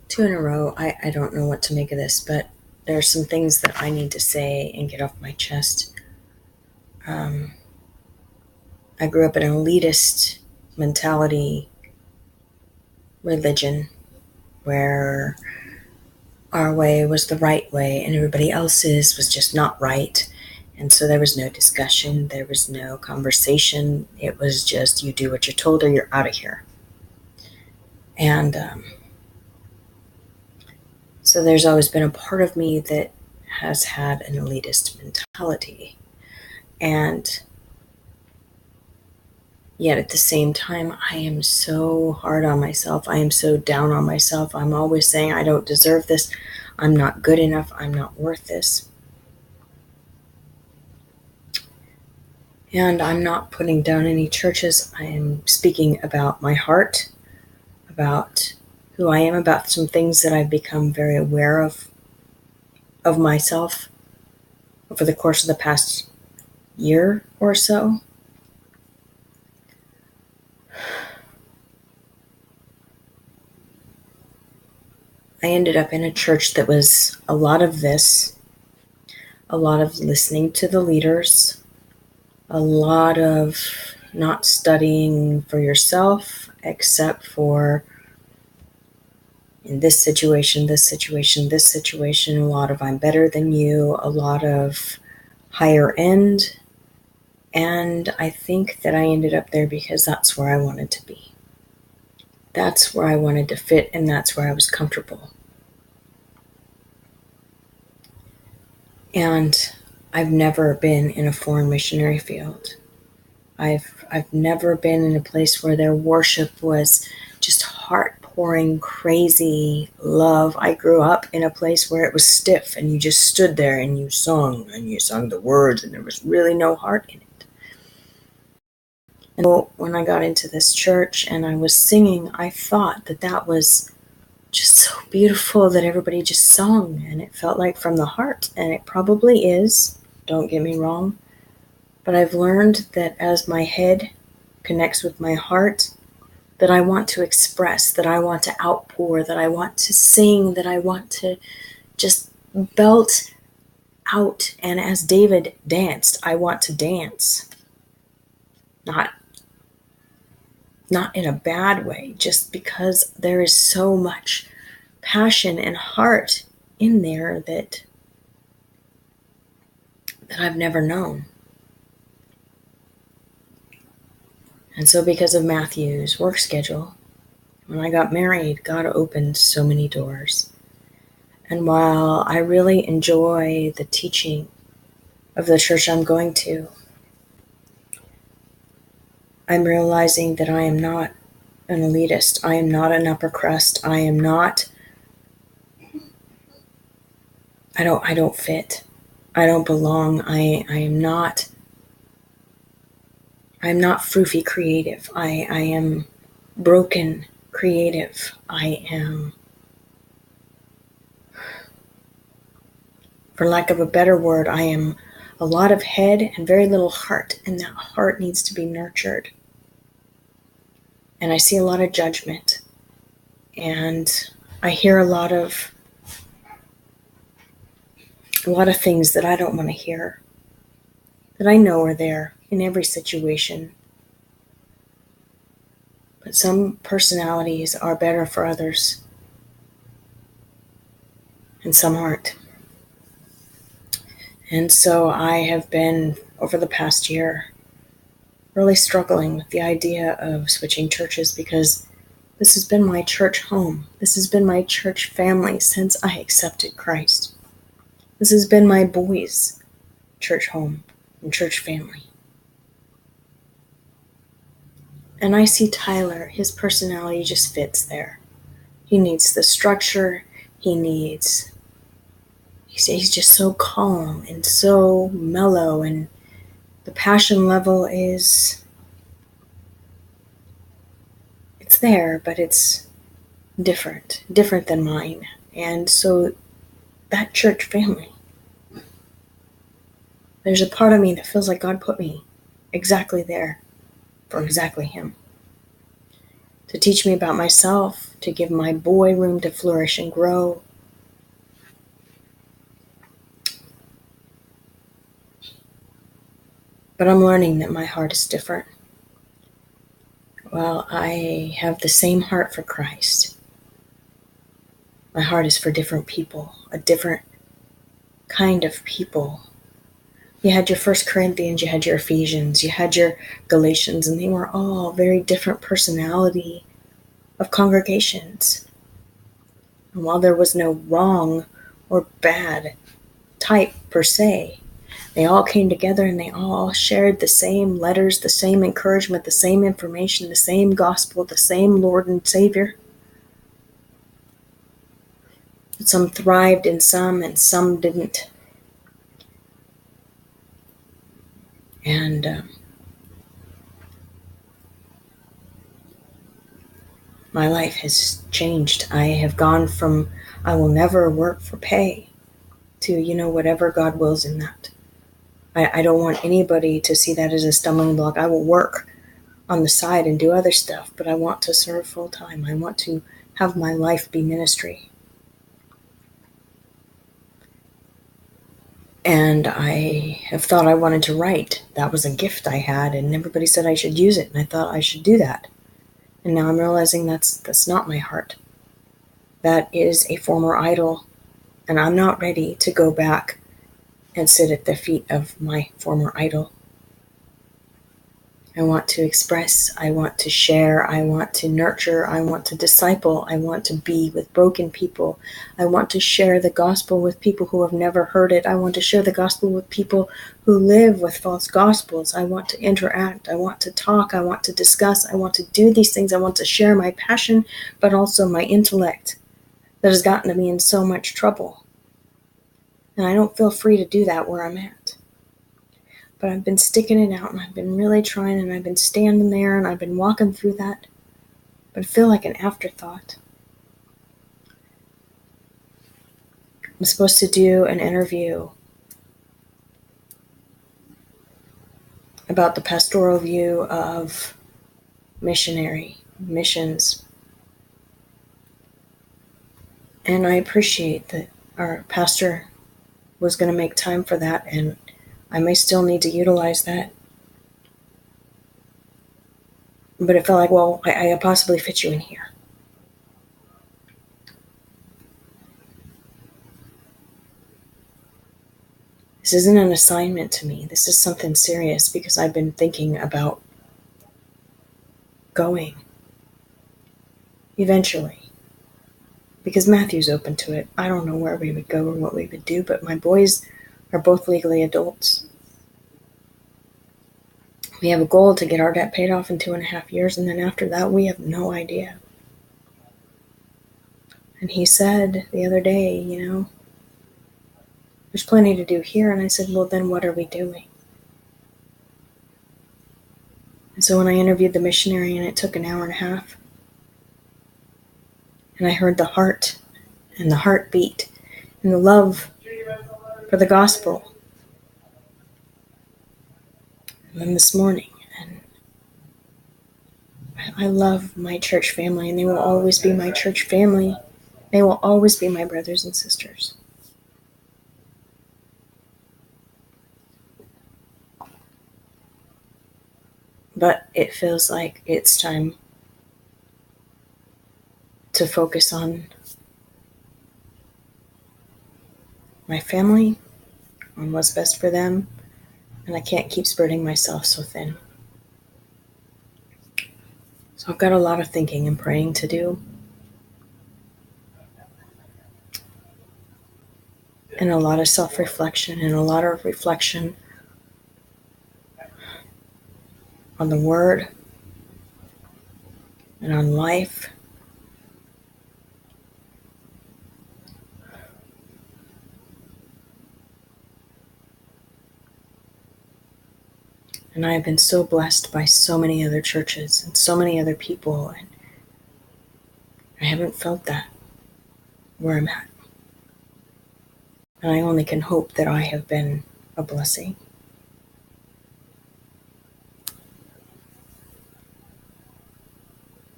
Two in a row. I don't know what to make of this, but there are some things that I need to say and get off my chest. I grew up in an elitist mentality religion where our way was the right way and everybody else's was just not right. And so there was no discussion, there was no conversation. It was just you do what you're told or you're out of here. And so there's always been a part of me that has had an elitist mentality. And yet at the same time, I am so hard on myself. I am so down on myself. I'm always saying, I don't deserve this. I'm not good enough. I'm not worth this. And I'm not putting down any churches. I am speaking about my heart, about who I am, about some things that I've become very aware of myself over the course of the past year or so. I ended up in a church that was a lot of this, a lot of listening to the leaders, a lot of not studying for yourself, except for in this situation, this situation, this situation, a lot of I'm better than you, a lot of higher end. And I think that I ended up there because that's where I wanted to be. That's where I wanted to fit, and that's where I was comfortable. And I've never been in a foreign missionary field. I've never been in a place where their worship was just heart pouring, crazy love. I grew up in a place where it was stiff and you just stood there and you sung the words and there was really no heart in it. And so when I got into this church and I was singing, I thought that was just so beautiful that everybody just sung and it felt like from the heart, and it probably is, don't get me wrong. But I've learned that as my head connects with my heart, that I want to express, that I want to outpour, that I want to sing, that I want to just belt out. And as David danced, I want to dance. Not in a bad way, just because there is so much passion and heart in there that I've never known. And so because of Matthew's work schedule, when I got married, God opened so many doors. And while I really enjoy the teaching of the church I'm going to, I'm realizing that I am not an elitist. I am not an upper crust. I don't fit. I don't belong. I'm not froofy creative. I am broken creative. I am, for lack of a better word, I am a lot of head and very little heart, and that heart needs to be nurtured. And I see a lot of judgment, and I hear a lot of things that I don't want to hear, that I know are there in every situation. But some personalities are better for others, and some aren't. And so I have been, over the past year, really struggling with the idea of switching churches, because this has been my church home. This has been my church family since I accepted Christ. This has been my boys' church home and church family. And I see Tyler, his personality just fits there. He needs the structure. He's just so calm and so mellow, and the passion level it's there, but it's different than mine. And so that church family, there's a part of me that feels like God put me exactly there for exactly him. to teach me about myself, to give my boy room to flourish and grow. But I'm learning that my heart is different. Well, I have the same heart for Christ. My heart is for different people, a different kind of people. You had your First Corinthians, you had your Ephesians, you had your Galatians, and they were all very different personality of congregations. And while there was no wrong or bad type per se, they all came together and they all shared the same letters, the same encouragement, the same information, the same gospel, the same Lord and Savior. Some thrived in some and some didn't. And my life has changed. I have gone from I will never work for pay to, whatever God wills in that. I don't want anybody to see that as a stumbling block. I will work on the side and do other stuff, but I want to serve full time. I want to have my life be ministry. And I have thought I wanted to write. That was a gift I had, and everybody said I should use it, and I thought I should do that. And now I'm realizing that's not my heart. That is a former idol, and I'm not ready to go back and sit at the feet of my former idol. I want to express, I want to share, I want to nurture, I want to disciple, I want to be with broken people. I want to share the gospel with people who have never heard it. I want to share the gospel with people who live with false gospels. I want to interact, I want to talk, I want to discuss, I want to do these things. I want to share my passion, but also my intellect that has gotten me in so much trouble. And I don't feel free to do that where I'm at. But I've been sticking it out, and I've been really trying, and I've been standing there, and I've been walking through that. But I feel like an afterthought. I'm supposed to do an interview about the pastoral view of missions. And I appreciate that our pastor was going to make time for that, and I may still need to utilize that. But it felt like, well, I possibly fit you in here. This isn't an assignment to me. This is something serious because I've been thinking about going eventually. Because Matthew's open to it. I don't know where we would go or what we would do, but my boys are both legally adults. We have a goal to get our debt paid off in 2.5 years, and then after that, we have no idea. And he said the other day, there's plenty to do here. And I said, well, then what are we doing? And so when I interviewed the missionary, and it took 1.5 hours, and I heard the heart and the heartbeat and the love for the gospel. And then this morning, and I love my church family, and they will always be my church family. They will always be my brothers and sisters. But it feels like it's time to focus on my family, on what's best for them, and I can't keep spreading myself so thin. So I've got a lot of thinking and praying to do, and a lot of self-reflection, and a lot of reflection on the Word and on life. And I have been so blessed by so many other churches and so many other people, and I haven't felt that where I'm at. And I only can hope that I have been a blessing.